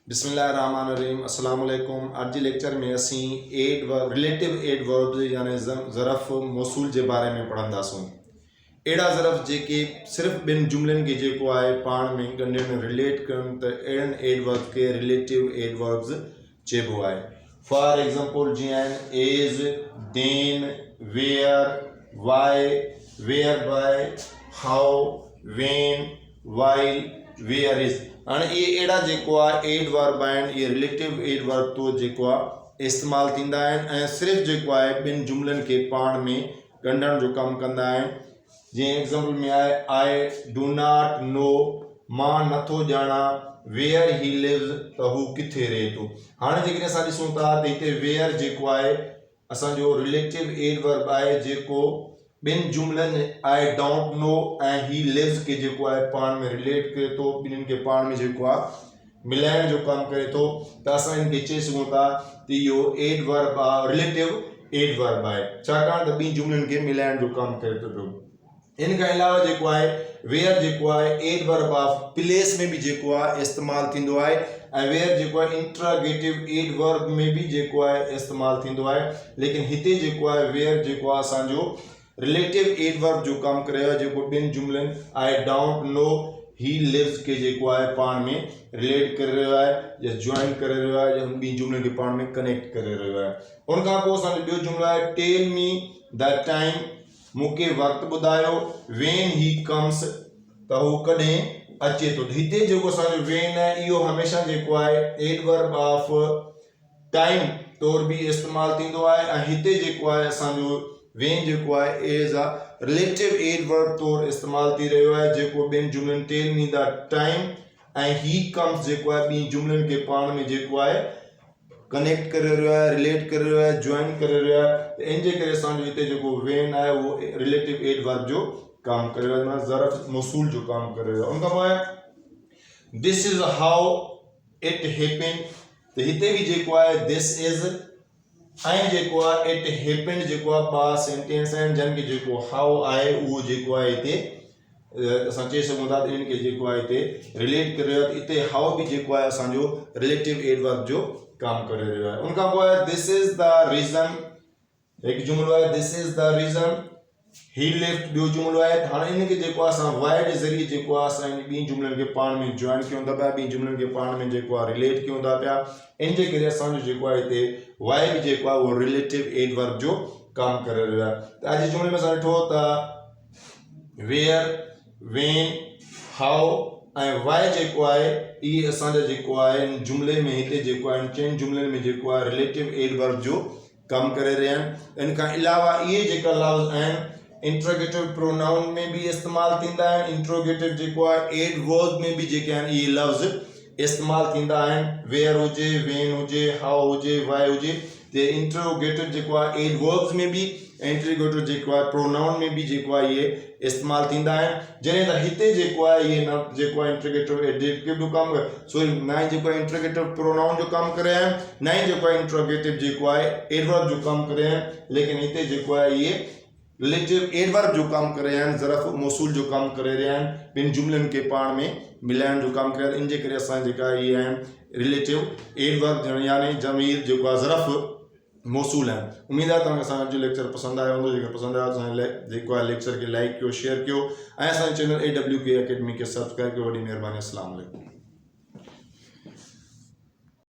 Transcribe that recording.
बिस्मिल्लाहिर्रहमानिर्रहीम अस्सलाम वालेकुम। आज के लेक्चर में असी रिलेटिव एडवर्ब्स यानी ज़रफ़ मौसूल के बारे में पढ़ंदासूं। अड़ा ज़रफ़ जेके सिर्फ बिन जुमलन के जेको आहे पाण में गंढे में रिलेट कन त अड़न एडवर्ब्स के रिलेटिव एडवर्ब्स चेबो आहे। फॉर एग्जांपल जी as, then, where, why, whereby, how, when, while, whereas. हाँ ये अड़ा जेको आहे एडवर्ब आहिनि, ये रिलेटिव एडवर्ब तो जेको आहे इस्तेमालु थींदा आहिनि ऐं सिर्फ़ु जेको आहे ॿिनि जुमलनि खे पाण में ॻंढण जो कमु कंदा आहिनि। जीअं एग्ज़ाम्पल में आहे आई डू नॉट नो, मां नथो ॼाणा वेयर ही लिव्स, त हू किथे रहे थो। हाणे जेकॾहिं असां ॾिसूं था त हिते वेयर जेको आहे असांजो रिलेटिव एडवर्ब आहे जेको ॿिनि जुमलनि आई डोंट नो ऐं ही लिव्स के जेको आहे पाण में रिलेट करे थो, ॿिन्हिनि खे पाण में जेको आहे मिलाइण जो कमु करे थो, त असां हिनखे चई सघूं था त इहो एडवर्ब आहे, रिलेटिव एडवर्ब आहे, छाकाणि त ॿिनि जुमलनि खे मिलाइण जो कमु करे थो पियो। इन खां अलावा जेको आहे वेयर जेको आहे एडवर्ब ऑफ प्लेस में बि जेको आहे इस्तेमालु थींदो आहे ऐं वेयर जेको आहे इंट्रोगेटिव एडवर्ब में बि जेको आहे इस्तेमालु थींदो आहे। लेकिन हिते जेको आहे वेयर जेको आहे असांजो रिलेटिव एडवर्ब जो कमु करे रहियो आहे, जेको ॿिनि जुमलनि I don't know he lives के जेको आहे पाण में रिलेट करे रहियो आहे या जॉइन करे रहियो आहे या ॿी जुमलनि खे पाण में कनेक्ट करे रहियो आहे। उन खां पोइ असांजो ॿियो जुमलो आहे टेल मी द टाइम, मूंखे वक़्तु ॿुधायो, वेन ही कम्स, त हू कॾहिं अचे थो। हिते जेको असांजो वेन आहे इहो हमेशह जेको आहे एडवर्ब ऑफ टाइम तौर बि इस्तेमालु थींदो आहे ऐं हिते जेको आहे असांजो वेन जेको आहे एज अ रिलेटिव एडवर्ब तौर इस्तेमालु थी रहियो आहे, जेको ॿिनि जुमलनि टेल मी द टाइम ऐं ही कम्स जेको आहे ॿी जुमलनि खे पाण में जेको आहे कनेक्ट करे रहियो आहे, रिलेट करे रहियो आहे, जॉइन करे रहियो आहे। त इन जे करे असांजो हिते जेको वेन आहे उहो रिलेटिव एडवर्ब जो कमु करे रहियो आहे, ज़रफ़ मौसूल जो कमु करे रहियो आहे। उन खां पोइ this is how it happened, त हिते बि जेको आहे दिस इज़ ऐं जेको आहे इट हैपेंड जेको आहे ॿ सेंटेंस आहिनि जंहिंखे जेको हाउ आहे उहो जेको आहे हिते असां चई सघूं था त इनखे जेको आहे हिते रिलेट करे रहियो आहे। हिते हाउ बि जेको आहे असांजो रिलेटिव एडवर्ब जो कमु करे रहियो आहे। उन खां पोइ दिस इज़ द रीज़न, हिकु जुमलो आहे दिस इज़ द रीज़न ही लिफ्ट, ॿियो जुमलो आहे। हाणे इनखे जेको आहे असां वाई जे ज़रिए जेको आहे असां ॿी जुमलनि खे पाण में जॉइन कयूं था पिया, ॿी जुमलनि खे पाण में जेको आहे रिलेट कयूं था पिया, इन जे करे असांजो जेको आहे हिते वाई बि जेको आहे उहो रिलेटिव एडवर्ब जो कमु करे रहियो आहे। त अॼु जुमले में असां ॾिठो त वेयर, वेन, हाउ ऐं वाई जेको आहे इहे असांजा जेको आहे जुमले में हिते जेको आहे चइनि जुमलनि में जेको आहे रिलेटिव एडवर्ब जो कमु करे रहिया आहिनि। इन खां अलावा इहे जेका लफ़्ज़ आहिनि इंट्रोगेटिव प्रोनाउन में भी इस्तेमालु थींदा आहिनि, इंट्रोगेटिव जेको आहे एडवर्ब में भी जेके आहिनि इहे लफ़्ज़ इस्तेमालु थींदा आहिनि। वेयर हुजे, वेन हुजे, हाउ हुजे, वाई हुजे, ते इंट्रोगेटिव जेको आहे एडवर्ब्स में भी, इंट्रोगेटिव जेको आहे प्रोनाउन में भी जेको आहे इहे इस्तेमालु थींदा आहिनि। जॾहिं त हिते जेको आहे इहे न जेको आहे इंट्रोगेटिव एडजेक्टिव जो कमु सॉरी न ई जेको आहे इंट्रोगेटिव प्रोनाउन जो कमु करे आहिनि, न ई जेको आहे इंट्रोगेटिव जेको आहे एडवर्ब जो कमु करे आहिनि, लेकिन हिते जेको आहे इहे रिलेटिव एडवर्ब जो कमु करे आहिनि, ज़रफ़ मौसूल जो कमु करे रहिया आहिनि, ॿिनि जुमलनि खे पाण में मिलाइण जो कमु करे। इन जे करे असां जेका इहे आहिनि रिलेटिव एडवर्ब यानी ज़मीर जेको आहे ज़रफ़ मौसूल आहिनि। उमेद आहे तव्हांखे असांजो अॼु लेक्चर पसंदि आयो हूंदो। जेकर पसंदि आयो असांजे जेको आहे लेक्चर खे लाइक कयो, शेयर कयो ऐं असांजे चैनल AWK अकेडमी खे सब्सक्राइब कयो। वॾी महिरबानी। अस्सलाम वालेकुम।